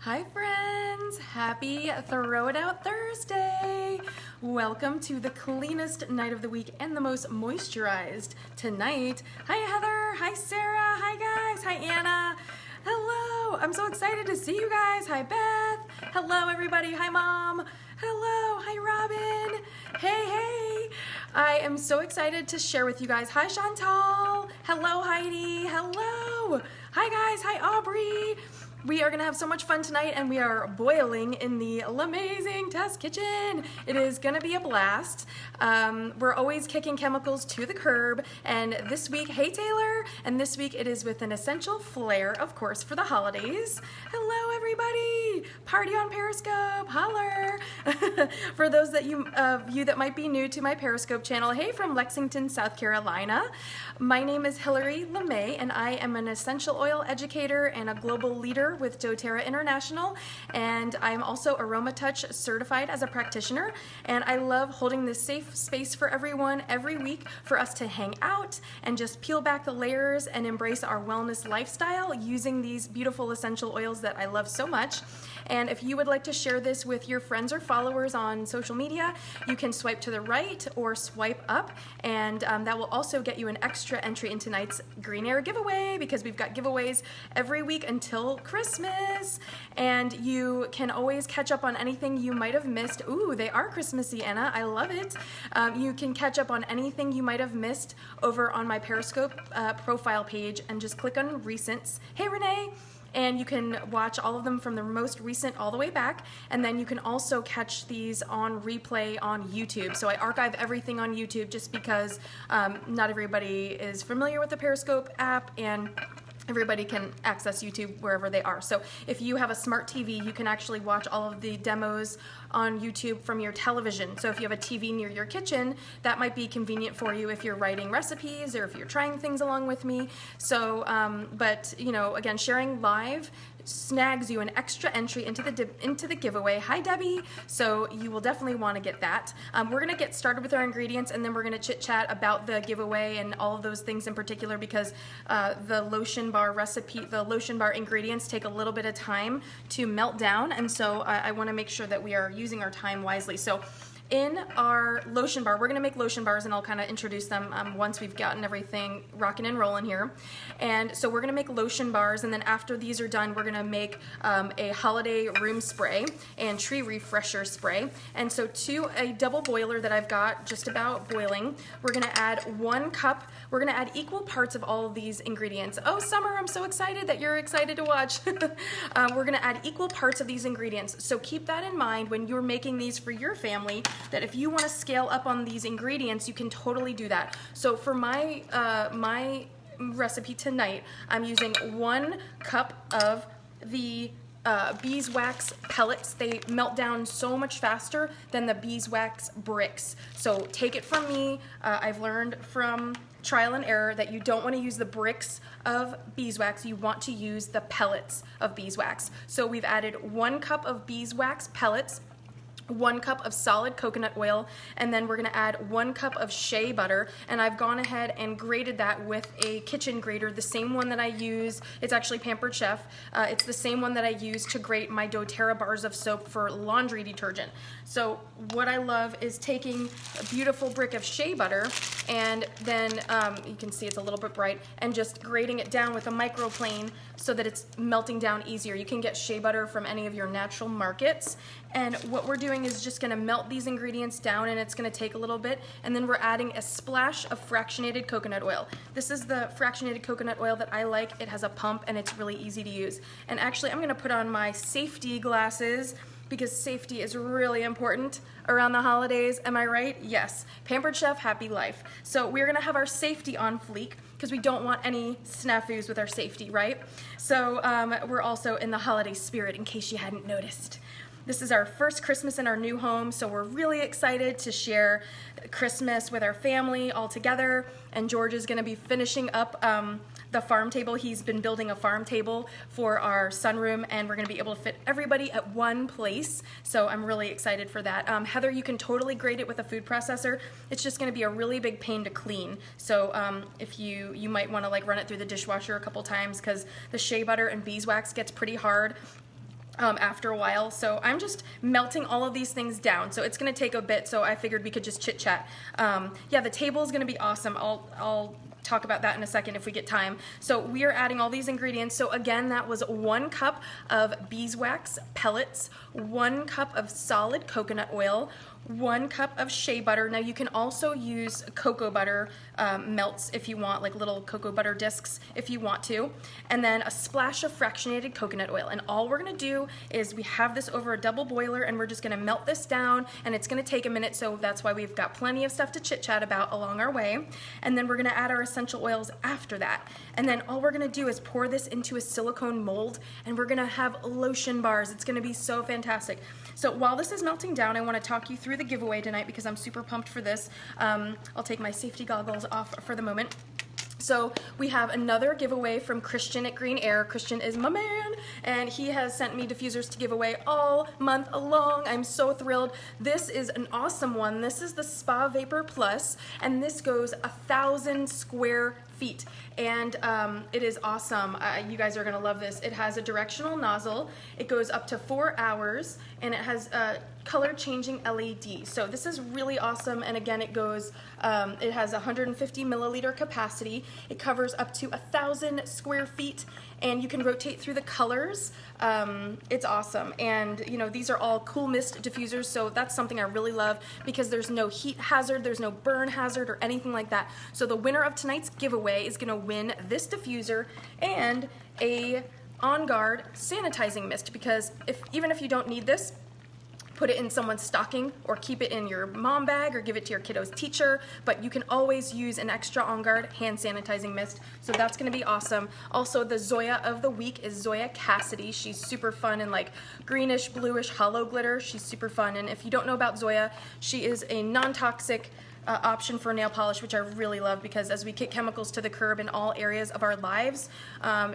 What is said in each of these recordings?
Hi friends, happy Throw It Out Thursday. Welcome to the cleanest night of the week and the most moisturized tonight. Hi Heather, hi Sarah, hi guys, hi Anna. Hello, I'm so excited to see you guys. Hi Beth, hello everybody, hi Mom. Hello, hi Robin, hey. I am so excited to share with you guys. Hi Chantal, hello Heidi, hello. Hi guys, hi Aubrey. We are gonna have so much fun tonight, and we are boiling in the amazing test kitchen. It is gonna be a blast. We're always kicking chemicals to the curb, and this week, hey Taylor, and this week it is with an essential flair, of course, for the holidays. Hello everybody, party on Periscope, holler. For those of you that might be new to my Periscope channel, hey from Lexington, South Carolina. My name is Hillary LeMay, and I am an essential oil educator and a global leader with doTERRA International, and I'm also AromaTouch certified as a practitioner, and I love holding this safe space for everyone every week for us to hang out and just peel back the layers and embrace our wellness lifestyle using these beautiful essential oils that I love so much. And if you would like to share this with your friends or followers on social media, you can swipe to the right or swipe up, and that will also get you an extra entry into tonight's Green Air giveaway, because we've got giveaways every week until Christmas, and you can always catch up on anything you might have missed. Ooh, they are Christmassy, Anna. I love it. You can catch up on anything you might have missed over on my Periscope profile page and just click on Recents. Hey, Renee. And you can watch all of them from the most recent all the way back, and then you can also catch these on replay on YouTube. So I archive everything on YouTube just because not everybody is familiar with the Periscope app, and everybody can access YouTube wherever they are. So if you have a smart TV, you can actually watch all of the demos on YouTube from your television. So if you have a TV near your kitchen, that might be convenient for you if you're writing recipes or if you're trying things along with me. So, but you know, again, sharing live snags you an extra entry into the giveaway. Hi Debbie. So you will definitely want to get that. We're going to get started with our ingredients, and then we're going to chit chat about the giveaway and all of those things in particular, because the lotion bar recipe, the lotion bar ingredients take a little bit of time to melt down, and so I want to make sure that we are using our time wisely. So in our lotion bar, we're going to make lotion bars, and I'll kind of introduce them once we've gotten everything rocking and rolling here. And so we're going to make lotion bars, and then after these are done, we're going to make a holiday room spray and tree refresher spray. And so to a double boiler that I've got just about boiling, we're going to add 1 cup. We're going to add equal parts of all of these ingredients. Oh, Summer, I'm so excited that you're excited to watch. We're going to add equal parts of these ingredients. So keep that in mind when you're making these for your family, that if you want to scale up on these ingredients, you can totally do that. So for my my recipe tonight, I'm using 1 cup of the beeswax pellets. They melt down so much faster than the beeswax bricks. So take it from me. I've learned from trial and error that you don't want to use the bricks of beeswax. You want to use the pellets of beeswax. So we've added 1 cup of beeswax pellets, 1 cup of solid coconut oil, and then we're going to add 1 cup of shea butter, and I've gone ahead and grated that with a kitchen grater, the same one that I use. It's actually Pampered Chef. It's the same one that I use to grate my doTERRA bars of soap for laundry detergent. So what I love is taking a beautiful brick of shea butter, and then you can see it's a little bit bright, and just grating it down with a microplane so that it's melting down easier. You can get shea butter from any of your natural markets, and what we're doing is just going to melt these ingredients down, and it's going to take a little bit, and then we're adding a splash of fractionated coconut oil. This is the fractionated coconut oil that I like. It has a pump, and it's really easy to use. And actually, I'm going to put on my safety glasses, because safety is really important around the holidays. Am I right? Yes. Pampered Chef, happy life. So we're going to have our safety on fleek, because we don't want any snafus with our safety, right? So we're also in the holiday spirit, in case you hadn't noticed. This is our first Christmas in our new home, so we're really excited to share Christmas with our family all together. And George is going to be finishing up the farm table. He's been building a farm table for our sunroom, and we're going to be able to fit everybody at one place. So I'm really excited for that. Heather, you can totally grate it with a food processor. It's just going to be a really big pain to clean. So if you might want to like run it through the dishwasher a couple times, because the shea butter and beeswax gets pretty hard. after a while. So I'm just melting all of these things down. So it's gonna take a bit, so I figured we could just chit chat. Yeah, the table is gonna be awesome. I'll talk about that in a second if we get time. So we are adding all these ingredients. So again, that was 1 cup of beeswax pellets, 1 cup of solid coconut oil, 1 cup of shea butter. Now you can also use cocoa butter melts if you want, like little cocoa butter discs if you want to, and then a splash of fractionated coconut oil. And all we're gonna do is we have this over a double boiler and we're just gonna melt this down, and it's gonna take a minute, so that's why we've got plenty of stuff to chit chat about along our way. And then we're gonna add our essential oils after that. And then all we're gonna do is pour this into a silicone mold, and we're gonna have lotion bars. It's gonna be so fantastic. So while this is melting down, I wanna talk you through the giveaway tonight because I'm super pumped for this. I'll take my safety goggles off for the moment. So we have another giveaway from Christian at Green Air. Christian is my man, and he has sent me diffusers to give away all month long. I'm so thrilled. This is an awesome one. This is the Spa Vapor Plus, and this goes 1,000 square feet, and it is awesome. You guys are gonna love this. It has a directional nozzle. It goes up to 4 hours, and it has color changing LED. So this is really awesome. And again, it goes, it has 150 milliliter capacity. It covers up to 1,000 square feet, and you can rotate through the colors. It's awesome. And you know, these are all cool mist diffusers, so that's something I really love because there's no heat hazard, there's no burn hazard or anything like that. So the winner of tonight's giveaway is gonna win this diffuser and a On Guard sanitizing mist, because even if you don't need this, put it in someone's stocking or keep it in your mom bag or give it to your kiddo's teacher, but you can always use an extra On Guard hand sanitizing mist, so that's gonna be awesome. Also, the Zoya of the week is Zoya Cassidy. She's super fun and like greenish, bluish, hollow glitter. She's super fun, and if you don't know about Zoya, she is a non-toxic option for nail polish, which I really love, because as we kick chemicals to the curb in all areas of our lives,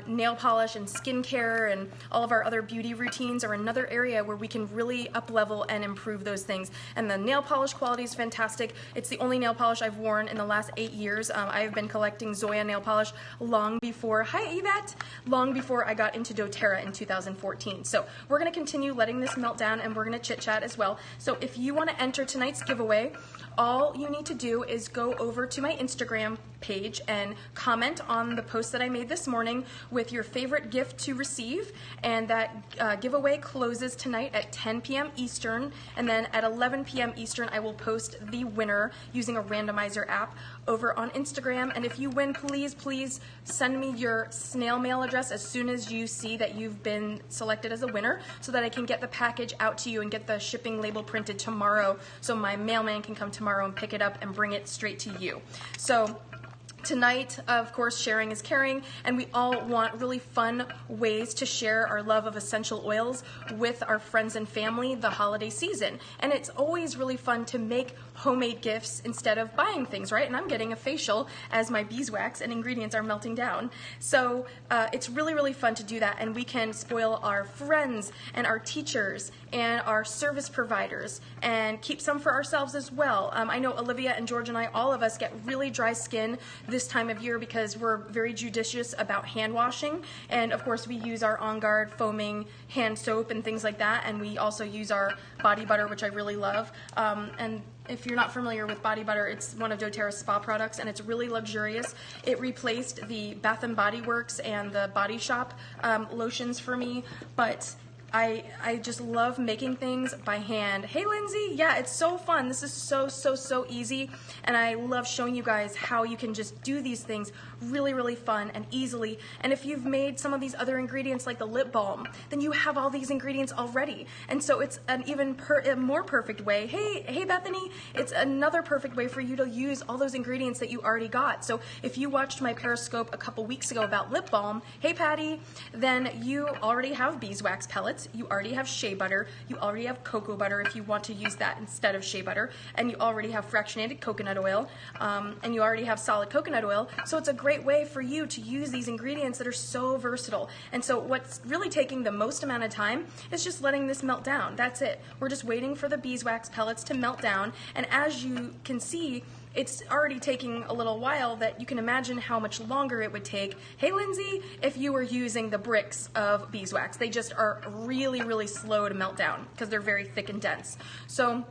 nail polish and skincare and all of our other beauty routines are another area where we can really up level and improve those things. And the nail polish quality is fantastic. It's the only nail polish I've worn in the last 8 years. I have been collecting Zoya nail polish long before, hi Yvette, long before I got into doTERRA in 2014. So we're gonna continue letting this melt down, and we're gonna chit chat as well. So if you wanna enter tonight's giveaway, all you need to do is go over to my Instagram page and comment on the post that I made this morning with your favorite gift to receive, and that giveaway closes tonight at 10 p.m. Eastern, and then at 11 p.m. Eastern I will post the winner using a randomizer app over on Instagram. And if you win, please send me your snail mail address as soon as you see that you've been selected as a winner, so that I can get the package out to you and get the shipping label printed tomorrow, so my mailman can come tomorrow and pick it up and bring it straight to you. So tonight, of course, sharing is caring, and we all want really fun ways to share our love of essential oils with our friends and family the holiday season. And it's always really fun to make homemade gifts instead of buying things, right? And I'm getting a facial as my beeswax and ingredients are melting down. So it's really fun to do that, and we can spoil our friends and our teachers and our service providers and keep some for ourselves as well. I know Olivia and George and I, all of us, get really dry skin this time of year because we're very judicious about hand washing, and of course we use our On Guard foaming hand soap and things like that, and we also use our body butter, which I really love. And if you're not familiar with body butter, it's one of doTERRA's spa products, and it's really luxurious. It replaced the Bath & Body Works and the Body Shop lotions for me, but I just love making things by hand. Hey Lindsay, yeah, it's so fun. This is so easy, and I love showing you guys how you can just do these things really fun and easily. And if you've made some of these other ingredients like the lip balm, then you have all these ingredients already, and so it's an even a more perfect way. Hey Bethany, it's another perfect way for you to use all those ingredients that you already got. So if you watched my Periscope a couple weeks ago about lip balm, hey Patty, then you already have beeswax pellets, you already have shea butter, you already have cocoa butter if you want to use that instead of shea butter, and you already have fractionated coconut oil, and you already have solid coconut oil. So it's a great way for you to use these ingredients that are so versatile. And so what's really taking the most amount of time is just letting this melt down. That's it. We're just waiting for the beeswax pellets to melt down, and as you can see, it's already taking a little while, that you can imagine how much longer it would take, hey Lindsay, if you were using the bricks of beeswax. They just are really, really slow to melt down because they're very thick and dense. So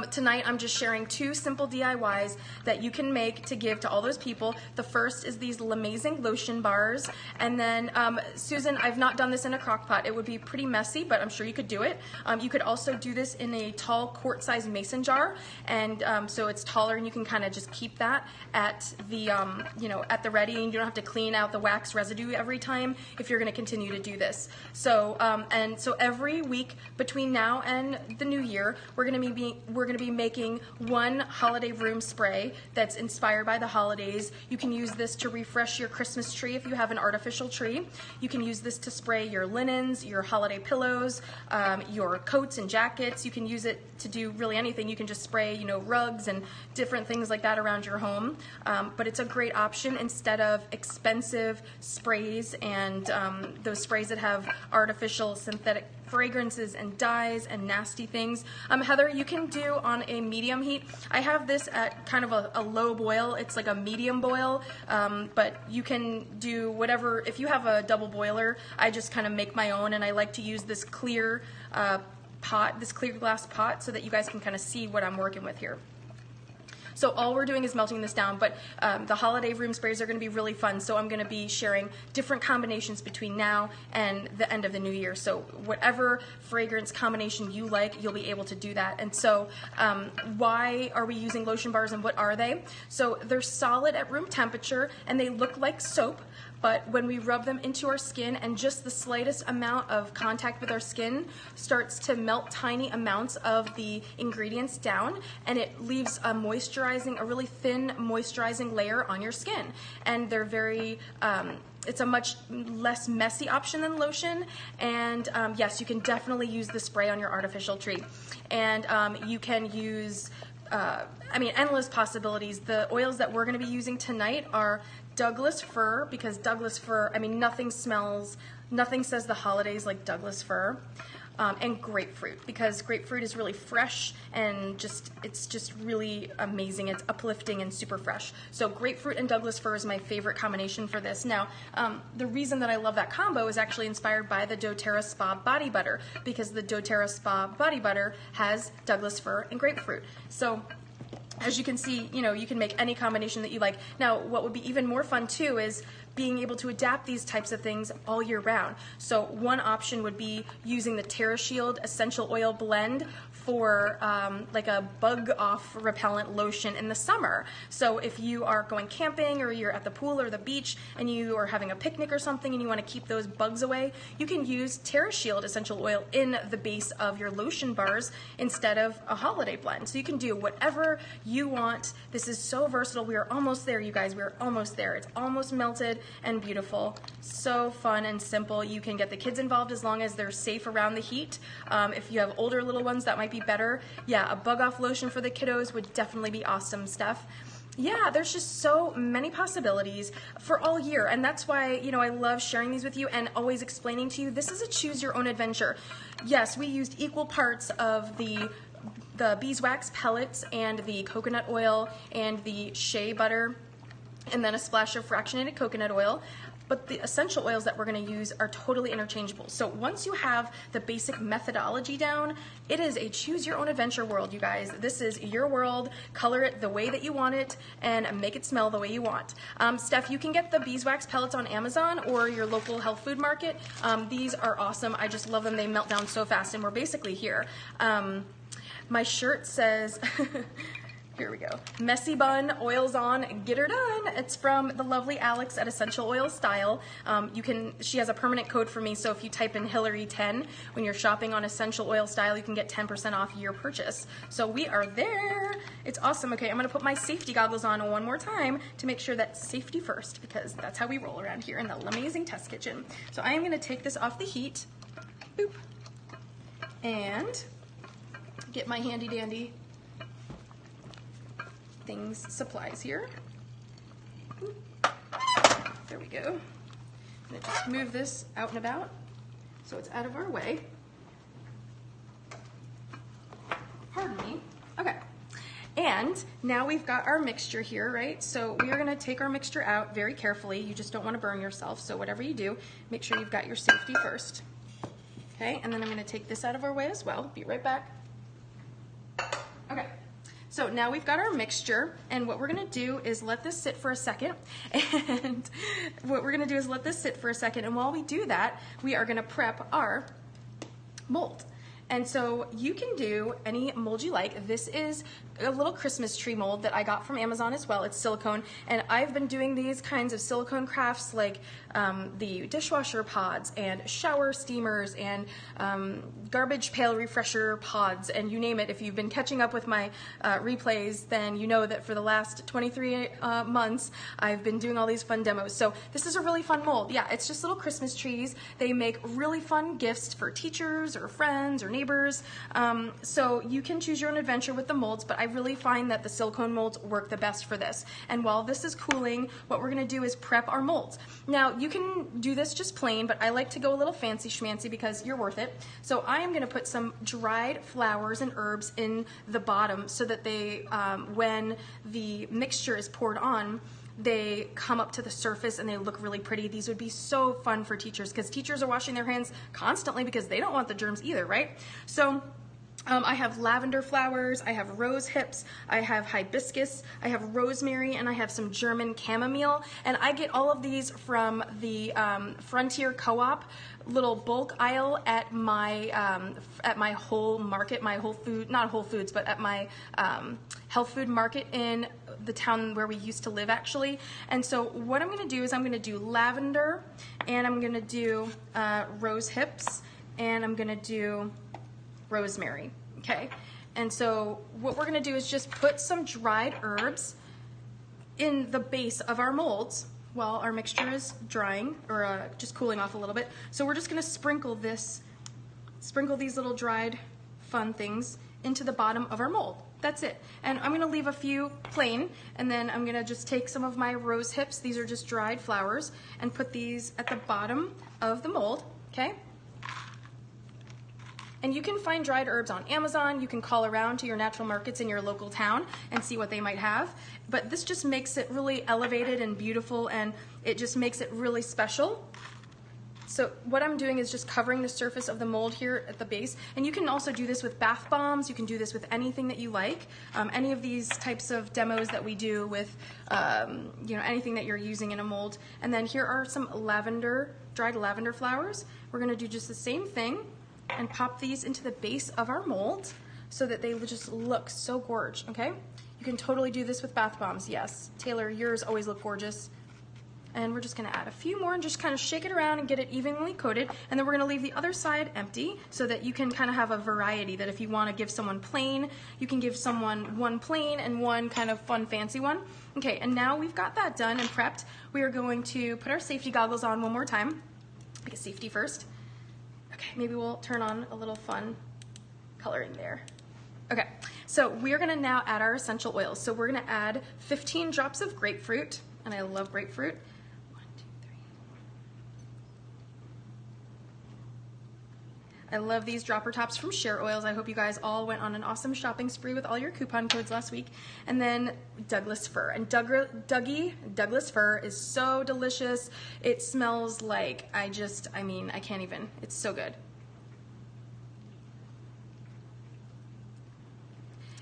tonight I'm just sharing 2 simple DIYs that you can make to give to all those people. The first is these amazing lotion bars, and then Susan, I've not done this in a crock pot. It would be pretty messy, but I'm sure you could do it. You could also do this in a tall quart-sized mason jar, and so it's taller, and you can kind of just keep that at the at the ready, and you don't have to clean out the wax residue every time if you're going to continue to do this. So so every week between now and the new year, we're going to be making one holiday room spray that's inspired by the holidays. You can use this to refresh your Christmas tree if you have an artificial tree. You can use this to spray your linens, your holiday pillows, your coats and jackets. You can use it to do really anything. You can just spray, rugs and different things like that around your home. But it's a great option instead of expensive sprays and those sprays that have artificial synthetic fragrances and dyes and nasty things. Heather, you can do on a medium heat. I have this at kind of a low boil. It's like a medium boil, but you can do whatever. If you have a double boiler, I just kind of make my own, and I like to use this clear pot, this clear glass pot, so that you guys can kind of see what I'm working with here. So all we're doing is melting this down, but the holiday room sprays are going to be really fun, so I'm going to be sharing different combinations between now and the end of the new year. So whatever fragrance combination you like, you'll be able to do that. And so why are we using lotion bars, and what are they? So they're solid at room temperature, and they look like soap. But when we rub them into our skin, and just the slightest amount of contact with our skin starts to melt tiny amounts of the ingredients down, and it leaves a really thin moisturizing layer on your skin. And they're very, it's a much less messy option than lotion. And yes, you can definitely use the spray on your artificial tree. And you can use, endless possibilities. The oils that we're going to be using tonight are Douglas fir, because Douglas fir, nothing says the holidays like Douglas fir, and grapefruit, because grapefruit is really fresh and it's just really amazing. It's uplifting and super fresh. So grapefruit and Douglas fir is my favorite combination for this. Now, the reason that I love that combo is actually inspired by the doTERRA Spa body butter, because the doTERRA Spa body butter has Douglas fir and grapefruit. So as you can see, you can make any combination that you like. Now, what would be even more fun too is being able to adapt these types of things all year round. So one option would be using the TerraShield essential oil blend for like a bug off repellent lotion in the summer. So if you are going camping, or you're at the pool or the beach, and you are having a picnic or something, and you want to keep those bugs away, you can use TerraShield essential oil in the base of your lotion bars instead of a holiday blend. So you can do whatever you want. This is so versatile. We are almost there, you guys. We are almost there. It's almost melted and beautiful. So fun and simple. You can get the kids involved as long as they're safe around the heat. If you have older little ones, that might be better. Yeah, a bug off lotion for the kiddos would definitely be awesome stuff. Yeah, there's just so many possibilities for all year, and that's why, I love sharing these with you and always explaining to you, this is a choose your own adventure. Yes, we used equal parts of the beeswax pellets and the coconut oil and the shea butter, and then a splash of fractionated coconut oil. But the essential oils that we're going to use are totally interchangeable. So once you have the basic methodology down, it is a choose your own adventure world, you guys. This is your world. Color it the way that you want it and make it smell the way you want. Steph, you can get the beeswax pellets on Amazon or your local health food market. These are awesome. I just love them. They melt down so fast, and we're basically here. My shirt says... Here we go. Messy bun, oils on, get her done. It's from the lovely Alex at Essential Oil Style. She has a permanent code for me, so if you type in Hillary10 when you're shopping on Essential Oil Style, you can get 10% off your purchase. So we are there. It's awesome. Okay, I'm gonna put my safety goggles on one more time to make sure that safety first, because that's how we roll around here in the amazing test kitchen. So I am gonna take this off the heat, boop, and get my handy dandy supplies here. There we go. I'm gonna just move this out and about so it's out of our way. Pardon me. Okay. And now we've got our mixture here, right? So we are gonna take our mixture out very carefully. You just don't wanna burn yourself, so whatever you do, make sure you've got your safety first. Okay, and then I'm gonna take this out of our way as well. Be right back. Okay, so now we've got our mixture, and what we're gonna do is let this sit for a second. And while we do that, we are gonna prep our mold. And so you can do any mold you like. This is a little Christmas tree mold that I got from Amazon as well. It's silicone, and I've been doing these kinds of silicone crafts like the dishwasher pods and shower steamers and garbage pail refresher pods, and you name it. If you've been catching up with my replays, then you know that for the last 23 months I've been doing all these fun demos. So this is a really fun mold. Yeah, it's just little Christmas trees. They make really fun gifts for teachers or friends or neighbors. So you can choose your own adventure with the molds, but I really find that the silicone molds work the best for this. And while this is cooling, what we're gonna do is prep our molds. Now you can do this just plain, but I like to go a little fancy schmancy because you're worth it. So I am gonna put some dried flowers and herbs in the bottom so that they, when the mixture is poured on, they come up to the surface and they look really pretty. These would be so fun for teachers because teachers are washing their hands constantly because they don't want the germs either, right? So I have lavender flowers, I have rose hips, I have hibiscus, I have rosemary, and I have some German chamomile. And I get all of these from the Frontier Co-op little bulk aisle at my whole market, my Whole Food, not Whole Foods, but at my health food market in the town where we used to live actually. And so what I'm gonna do is I'm gonna do lavender, and I'm gonna do rose hips, and I'm gonna do rosemary, okay? And so what we're gonna do is just put some dried herbs in the base of our molds while our mixture is drying, or just cooling off a little bit. So we're just gonna sprinkle these little dried fun things into the bottom of our mold. That's it. And I'm gonna leave a few plain, and then I'm gonna just take some of my rose hips, these are just dried flowers, and put these at the bottom of the mold, okay? And you can find dried herbs on Amazon. You can call around to your natural markets in your local town and see what they might have. But this just makes it really elevated and beautiful, and it just makes it really special. So what I'm doing is just covering the surface of the mold here at the base. And you can also do this with bath bombs. You can do this with anything that you like. Any of these types of demos that we do with you know, anything that you're using in a mold. And then here are some lavender, dried lavender flowers. We're gonna do just the same thing and pop these into the base of our mold so that they just look so gorgeous, okay? You can totally do this with bath bombs, yes. Taylor, yours always look gorgeous. And we're just gonna add a few more and just kind of shake it around and get it evenly coated. And then we're gonna leave the other side empty so that you can kind of have a variety, that if you wanna give someone plain, you can give someone one plain and one kind of fun fancy one. Okay, and now we've got that done and prepped. We are going to put our safety goggles on one more time. Make a safety first. Okay, maybe we'll turn on a little fun coloring there. Okay, so we're gonna now add our essential oils. So we're gonna add 15 drops of grapefruit, and I love grapefruit. 1, 2, 3. I love these dropper tops from Share Oils. I hope you guys all went on an awesome shopping spree with all your coupon codes last week. And then Douglas fir. And Douglas fir is so delicious. It smells like, I mean, I can't even. It's so good.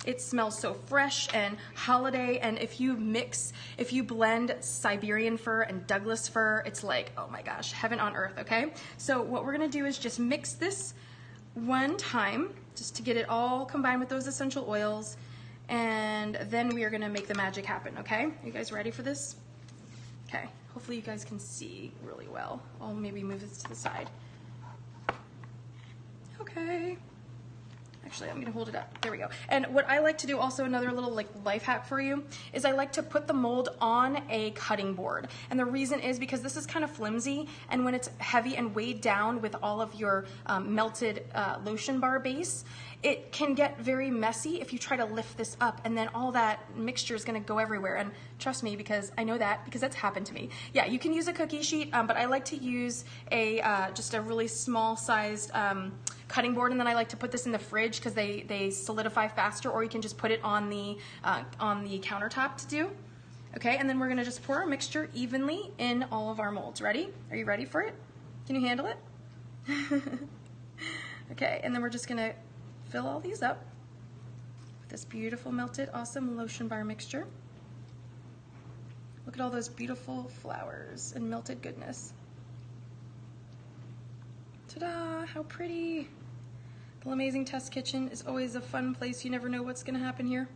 It smells so fresh and holiday, and if you blend Siberian fir and Douglas fir, it's like, oh my gosh, heaven on earth, okay? So what we're gonna do is just mix this one time, just to get it all combined with those essential oils, and then we are gonna make the magic happen, okay? Are you guys ready for this? Okay, hopefully you guys can see really well. I'll maybe move this to the side. Okay. Actually, I'm gonna hold it up. There we go. And what I like to do, also another little like life hack for you, is I like to put the mold on a cutting board. And the reason is because this is kind of flimsy, and when it's heavy and weighed down with all of your melted lotion bar base, it can get very messy if you try to lift this up, and then all that mixture is gonna go everywhere. And trust me, because I know that, because that's happened to me. Yeah, you can use a cookie sheet, but I like to use a just a really small sized cutting board, and then I like to put this in the fridge because they solidify faster, or you can just put it on the countertop to do. Okay, and then we're gonna just pour our mixture evenly in all of our molds. Ready? Are you ready for it? Can you handle it? Okay, and then we're just gonna fill all these up with this beautiful melted awesome lotion bar mixture. Look at all those beautiful flowers and melted goodness. Ta-da, how pretty. The Amazing Test Kitchen is always a fun place. You never know what's gonna happen here.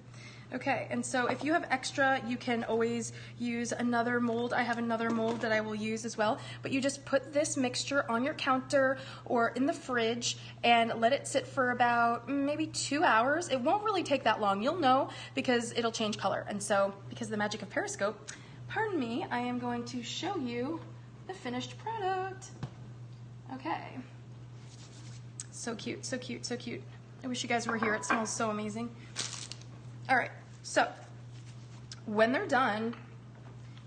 Okay, and so if you have extra, you can always use another mold. I have another mold that I will use as well, but you just put this mixture on your counter or in the fridge and let it sit for about maybe 2 hours. It won't really take that long. You'll know because it'll change color. And so, because of the magic of Periscope, pardon me, I am going to show you the finished product. Okay. So cute, so cute, so cute. I wish you guys were here. It smells so amazing. All right, so when they're done,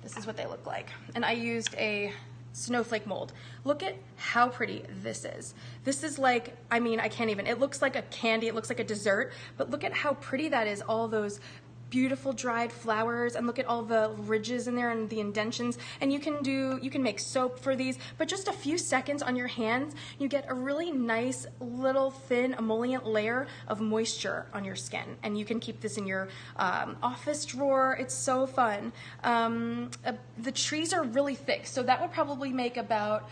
this is what they look like. And I used a snowflake mold. Look at how pretty this is. This is like, I mean, I can't even, it looks like a candy, it looks like a dessert, but look at how pretty that is, all those beautiful dried flowers, and look at all the ridges in there and the indentions. And you can make soap for these, but just a few seconds on your hands, you get a really nice little thin emollient layer of moisture on your skin. And you can keep this in your office drawer. It's so fun. The trees are really thick, so that would probably make about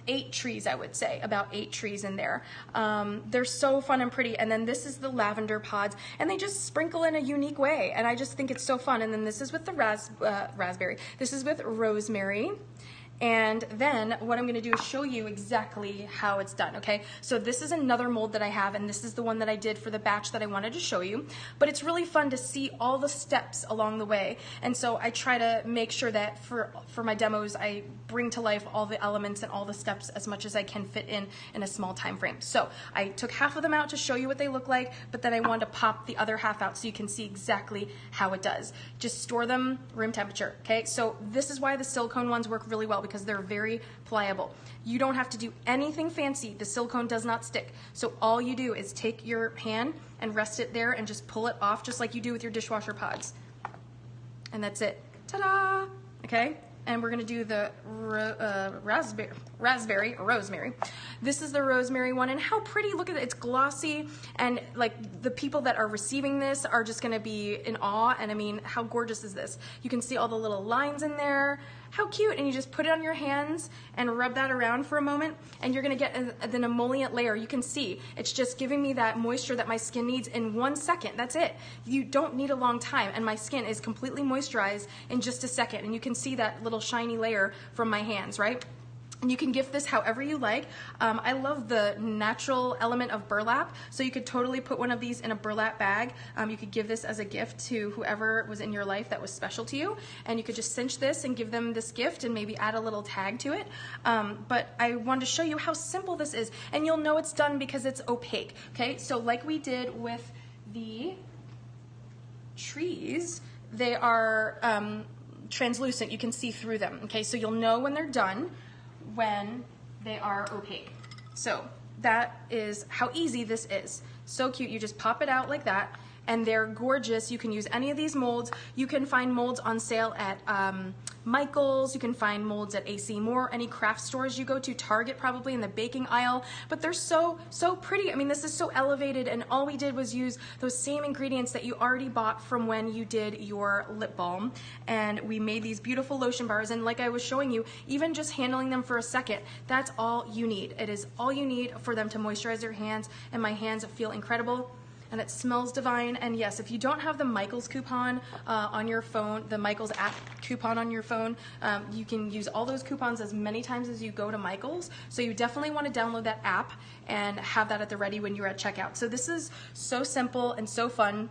8 trees, I would say, about 8 trees in there. They're so fun and pretty. And then this is the lavender pods, and they just sprinkle in a unique way, and I just think it's so fun. And then this is with the raspberry. This is with rosemary. And then what I'm going to do is show you exactly how it's done, okay? So this is another mold that I have, and this is the one that I did for the batch that I wanted to show you. But it's really fun to see all the steps along the way. And so I try to make sure that for my demos, I bring to life all the elements and all the steps as much as I can fit in a small time frame. So I took half of them out to show you what they look like, but then I wanted to pop the other half out so you can see exactly how it does. Just store them room temperature, okay? So this is why the silicone ones work really well, because they're very pliable. You don't have to do anything fancy. The silicone does not stick. So all you do is take your hand and rest it there and just pull it off just like you do with your dishwasher pods. And that's it. Ta-da! Okay? And we're gonna do the rosemary. This is the rosemary one, and how pretty, look at it, it's glossy, and like the people that are receiving this are just gonna be in awe. And I mean, how gorgeous is this? You can see all the little lines in there. How cute. And you just put it on your hands and rub that around for a moment, and you're gonna get an emollient layer. You can see it's just giving me that moisture that my skin needs in 1 second. That's it. You don't need a long time, and my skin is completely moisturized in just a second. And you can see that little shiny layer from my hands, right? And you can gift this however you like. I love the natural element of burlap, so you could totally put one of these in a burlap bag. You could give this as a gift to whoever was in your life that was special to you, and you could just cinch this and give them this gift and maybe add a little tag to it. But I wanted to show you how simple this is, and you'll know it's done because it's opaque. Okay, so like we did with the trees, they are translucent. You can see through them. Okay, so you'll know when they're done when they are opaque. So that is how easy this is. So cute. You just pop it out like that, and they're gorgeous. You can use any of these molds. You can find molds on sale at Michael's. You can find molds at AC Moore, any craft stores you go to, Target probably in the baking aisle. But they're so pretty. I mean, this is so elevated, and all we did was use those same ingredients that you already bought from when you did your lip balm, and we made these beautiful lotion bars. And like I was showing you, even just handling them for a second, that's all you need. It is all you need for them to moisturize your hands, and my hands feel incredible. And it smells divine. And yes, if you don't have the Michael's coupon on your phone, the Michael's app coupon on your phone, you can use all those coupons as many times as you go to Michael's. So you definitely want to download that app and have that at the ready when you're at checkout. So this is so simple and so fun.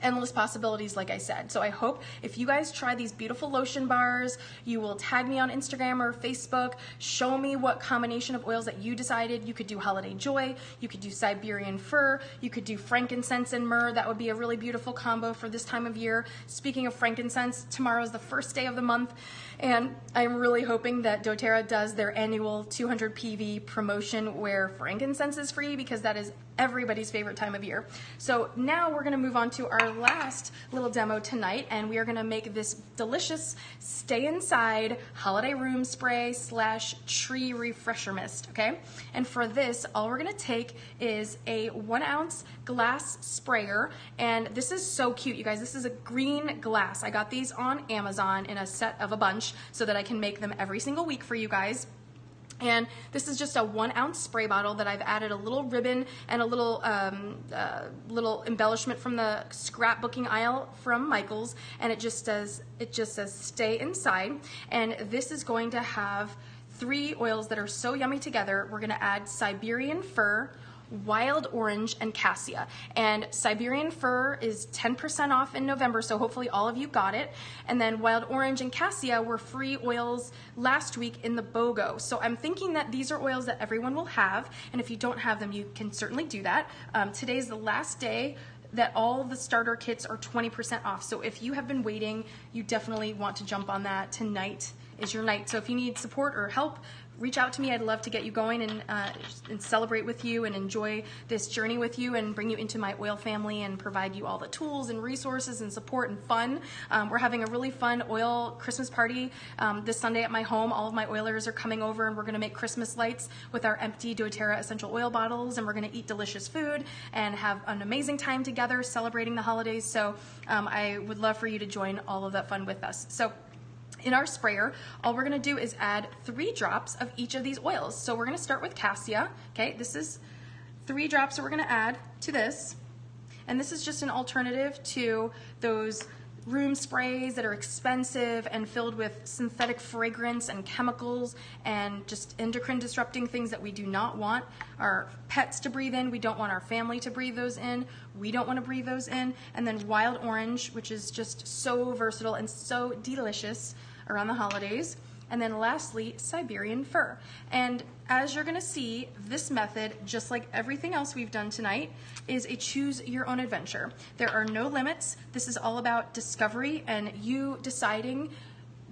endless possibilities, like I said. So I hope if you guys try these beautiful lotion bars, you will tag me on Instagram or Facebook, show me what combination of oils that you decided. You could do Holiday Joy, you could do Siberian Fir, you could do frankincense and myrrh. That would be a really beautiful combo for this time of year. Speaking of frankincense, tomorrow is the first day of the month, and I'm really hoping that doTERRA does their annual 200 PV promotion where frankincense is free, because that is everybody's favorite time of year. So now we're gonna move on to our last little demo tonight, and we are gonna make this delicious stay inside holiday room spray / tree refresher mist, okay? And for this, all we're gonna take is a 1 ounce glass sprayer, and this is so cute, you guys. This is a green glass. I got these on Amazon in a set of a bunch so that I can make them every single week for you guys. And this is just a 1 ounce spray bottle that I've added a little ribbon and a little little embellishment from the scrapbooking aisle from Michael's, and it just says stay inside. And this is going to have 3 oils that are so yummy together. We're gonna add Siberian Fir, Wild Orange, and Cassia. And Siberian Fir is 10% off in November, so hopefully all of you got it. And then Wild Orange and Cassia were free oils last week in the BOGO. So I'm thinking that these are oils that everyone will have, and if you don't have them, you can certainly do that. Today's the last day that all the starter kits are 20% off. So if you have been waiting, you definitely want to jump on that. Tonight is your night. So if you need support or help, reach out to me. I'd love to get you going and celebrate with you and enjoy this journey with you and bring you into my oil family and provide you all the tools and resources and support and fun. We're having a really fun oil Christmas party this Sunday at my home. All of my oilers are coming over, and we're gonna make Christmas lights with our empty doTERRA essential oil bottles, and we're gonna eat delicious food and have an amazing time together celebrating the holidays. So I would love for you to join all of that fun with us. So in our sprayer, all we're gonna do is add 3 drops of each of these oils. So we're gonna start with Cassia, okay? This is 3 drops that we're gonna add to this. And this is just an alternative to those room sprays that are expensive and filled with synthetic fragrance and chemicals and just endocrine disrupting things that we do not want our pets to breathe in. We don't want our family to breathe those in. We don't want to breathe those in. And then Wild Orange, which is just so versatile and so delicious around the holidays. And then lastly, Siberian Fir. And as you're gonna see, this method, just like everything else we've done tonight, is a choose your own adventure. There are no limits. This is all about discovery and you deciding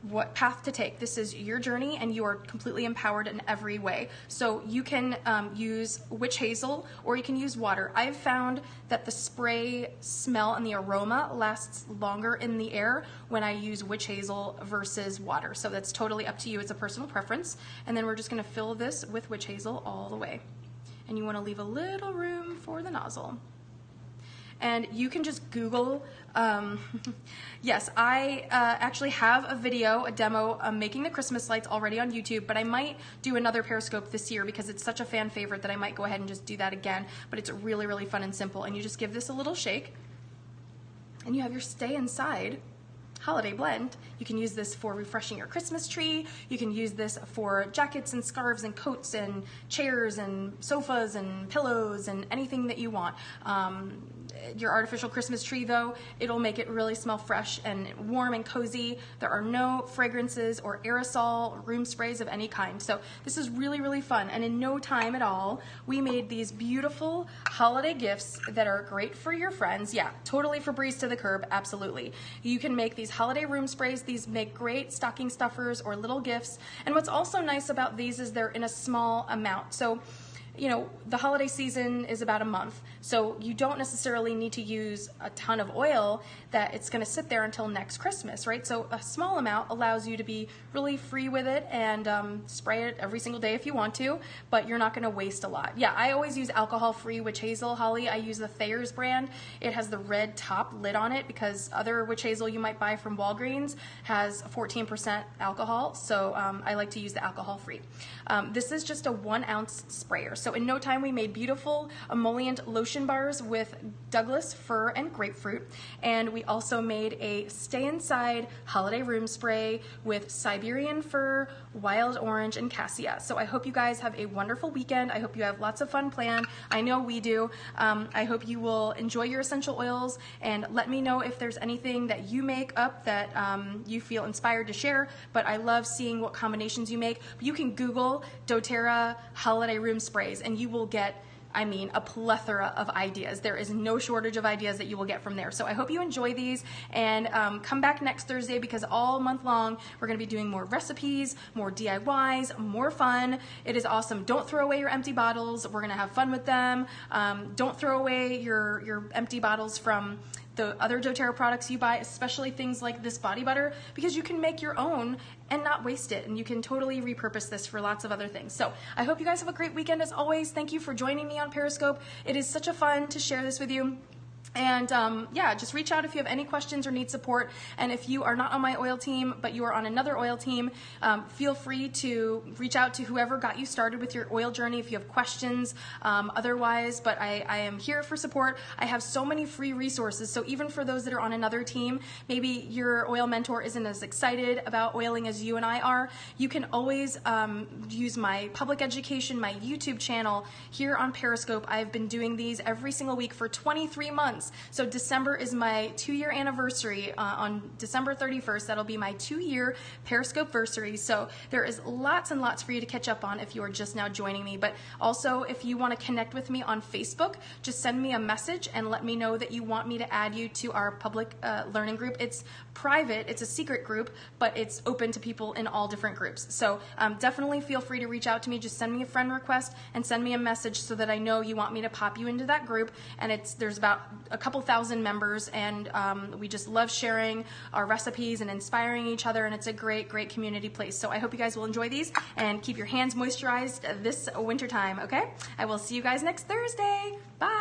what path to take. This is your journey, and you are completely empowered in every way. So you can use witch hazel, or you can use water. I've found that the spray smell and the aroma lasts longer in the air when I use witch hazel versus water. So that's totally up to you. It's a personal preference. And then we're just gonna fill this with witch hazel all the way. And you wanna leave a little room for the nozzle. And you can just Google, yes, I actually have a video, a demo making the Christmas lights already on YouTube, but I might do another Periscope this year because it's such a fan favorite that I might go ahead and just do that again. But it's really, really fun and simple. And you just give this a little shake, and you have your stay inside holiday blend. You can use this for refreshing your Christmas tree. You can use this for jackets and scarves and coats and chairs and sofas and pillows and anything that you want. Your artificial Christmas tree, though, it'll make it really smell fresh and warm and cozy. There are no fragrances or aerosol room sprays of any kind. So this is really, really fun. And in no time at all, we made these beautiful holiday gifts that are great for your friends. Yeah, totally for breeze to the curb, absolutely. You can make these holiday room sprays. These make great stocking stuffers or little gifts. And what's also nice about these is they're in a small amount. So you know, the holiday season is about a month, so you don't necessarily need to use a ton of oil that it's going to sit there until next Christmas, right? So a small amount allows you to be really free with it and spray it every single day if you want to, but you're not going to waste a lot. Yeah, I always use alcohol-free witch hazel holly. I use the Thayer's brand. It has the red top lid on it because other witch hazel you might buy from Walgreens has 14% alcohol, so I like to use the alcohol-free. This is just a 1 ounce sprayer. So in no time, we made beautiful emollient lotion bars with Douglas fir and grapefruit. And we also made a stay inside holiday room spray with Siberian fir, wild orange, and cassia. So I hope you guys have a wonderful weekend. I hope you have lots of fun planned. I know we do. I hope you will enjoy your essential oils, and let me know if there's anything that you make up that you feel inspired to share. But I love seeing what combinations you make. You can Google doTERRA holiday room sprays and you will get, I mean, a plethora of ideas. There is no shortage of ideas that you will get from there. So I hope you enjoy these, and come back next Thursday, because all month long we're going to be doing more recipes, more DIYs, more fun. It is awesome. Don't throw away your empty bottles. We're going to have fun with them. Don't throw away your empty bottles from the other doTERRA products you buy, especially things like this body butter, because you can make your own and not waste it, and you can totally repurpose this for lots of other things. So I hope you guys have a great weekend. As always, thank you for joining me on Periscope. It is such a fun to share this with you. And yeah, just reach out if you have any questions or need support. And if you are not on my oil team, but you are on another oil team, feel free to reach out to whoever got you started with your oil journey if you have questions otherwise. But I am here for support. I have so many free resources. So even for those that are on another team, maybe your oil mentor isn't as excited about oiling as you and I are, you can always use my public education, my YouTube channel here on Periscope. I've been doing these every single week for 23 months. So December is my 2-year anniversary. On December 31st, that'll be my 2-year Periscope-versary. So there is lots and lots for you to catch up on if you are just now joining me. But also, if you want to connect with me on Facebook, just send me a message and let me know that you want me to add you to our public learning group. It's private, it's a secret group, but it's open to people in all different groups. So definitely feel free to reach out to me. Just send me a friend request and send me a message so that I know you want me to pop you into that group. And there's about a couple thousand members, and we just love sharing our recipes and inspiring each other, and it's a great, great community place. So I hope you guys will enjoy these and keep your hands moisturized this winter time, okay? I will see you guys next Thursday. Bye.